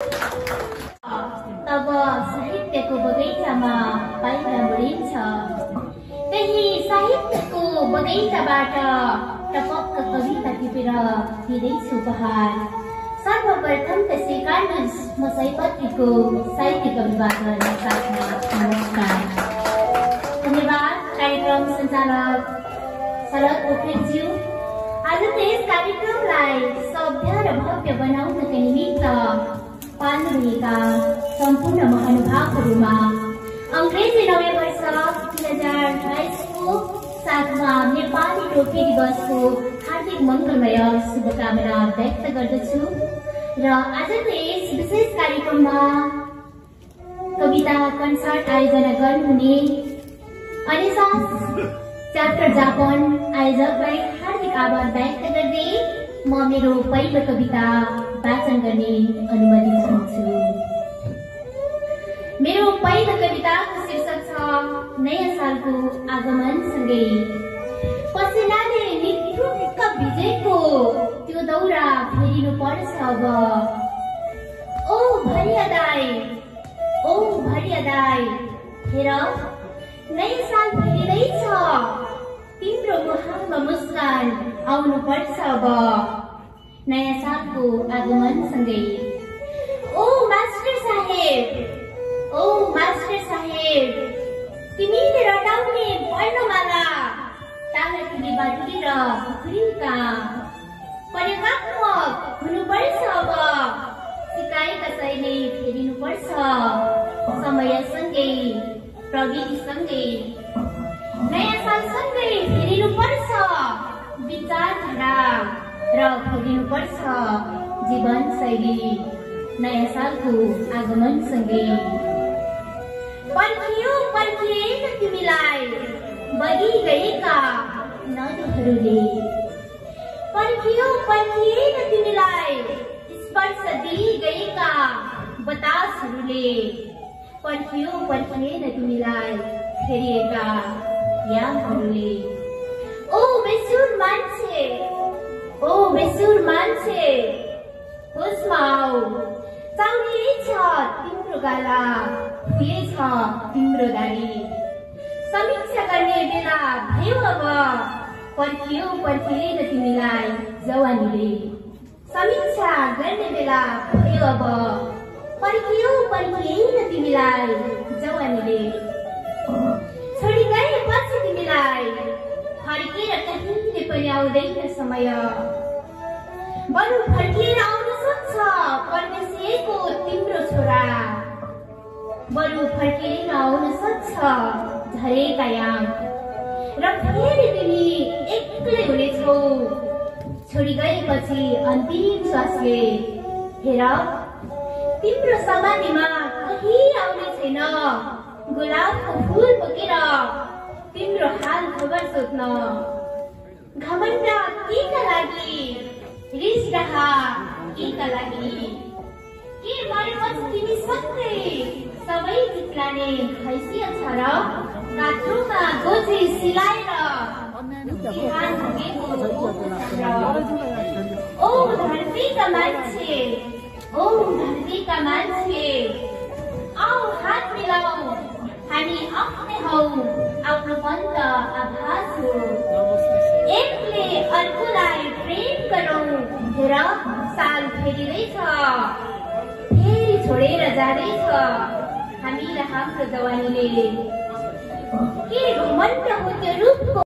तब साहित्यको बगैँचामा पाइला बढिन्छ। त्यही साहित्यको बगैँचाबाट टपक्क कविता टिपेर दिँदैछु उपहार। सर्वप्रथम त स्वीकार्नुहोस् म सयपत्रीको साहित्य कविवाचन साथमा नमस्कार। धन्यवाद कार्यक्रम सञ्चालक शरद पोखरेलज्यू। आजको यस कार्यक्रमलाई सभ्य र भव्य बनाउनका निमित्त पाल्नुभएका सम्पूर्ण महानुभावहरूमा अंग्रेजी नयाँ वर्ष 2022 को साथमा नेपाली टोपी दिवसको हार्दिक मङ्गलमय शुभकामना व्यक्त गर्दछु। र आजको यस विशेष कार्यक्रममा कविता कन्सर्ट आयोजना गर्नुहुने अनिसास च्याप्टर जापान आयोजकलाई हार्दिक आभार व्यक्त गर्दै म मेरो पहिलो कविता वाचन गर्ने अनुमति चाहन्छु। मेरो पहिलो कविताको शीर्षक छ नयाँ सालको आगमनसँगै। पसिनाले निथुक्क भिजेको त्यो दौरा फेरिनु पर्छ अब। ओ भरिया दाई हेर नयाँ साल फेरिँदैछ, तिम्रो मुहारमा मुस्कान आउनु पर्छ अब नयाँ सालको आगमनसँगै। ओ मास्टर साहेब तिमीले रटाउने वर्णमाला ताला ठुली बाटुली र खुकुरीका पर्यात्मक हुनुपर्छ अब। सिकाएका शैली फेरिनुपर्छ समयसँगै प्रविधिसँगै। नयाँ सालसँगै फेरिनुपर्छ विचारधारा र फेरिनुपर्छ जीवनशैली नयाँ सालको आगमनसँगै। पर्खिएन तिमीलाई बगी गएका नदीहरूले। पर्खिएन तिमीलाई स्पर्श दिई गएका बतासहरूले। पर्खिएन तिमीलाई फेरिएका यामहरूले। ओ बेसुर मान्छे होसमा आऊ, चाउरिएछ तिम्रो गाला, फुलेछ तिम्रो दारी। समीक्षा गर्ने बेला भयो अब, पर्खिएन तिमीलाई जवानीले। समीक्षा गर्ने बेला भयो अब, पर्खिएन तिमीलाई जवानीले। छोडी गएपछि तिमीलाई फर्केर कहिले पनि आउँदैन समय। बरु फर्किएर आउन सक्छ परमेश्वरको तिम्रो छोरा। बरु फर्किएर आउन सक्छ झरेका याम। र फेरि तिमी एक्लै हुनेछौ छोडी गएपछि अन्तिम श्वासले। हेर तिम्रो समाधिमा कहीँ आउने छैन गुलाबको फूल बोकेर तिम्रो हाल खबर सोध्न। घमण्ड केका लागि, रिस रहा केका लागि। के मरेपछि तिमीसँगै सबै चित्लाने हैसियत छ र? काठोमा गोजी सिलाएर ओ धरतीका मान्छे आऊ हात मिलाऊ, हामी आफ्नै हौ आफ्नोपन त आभास हो। एकले अर्कोलाई प्रेम गरौँ, हेर साल फेरिँदैछ, फेरि छोडेर जाँदैछ हामीलाई हाम्रो जवानीले। के घमण्ड हो त्यो रूपको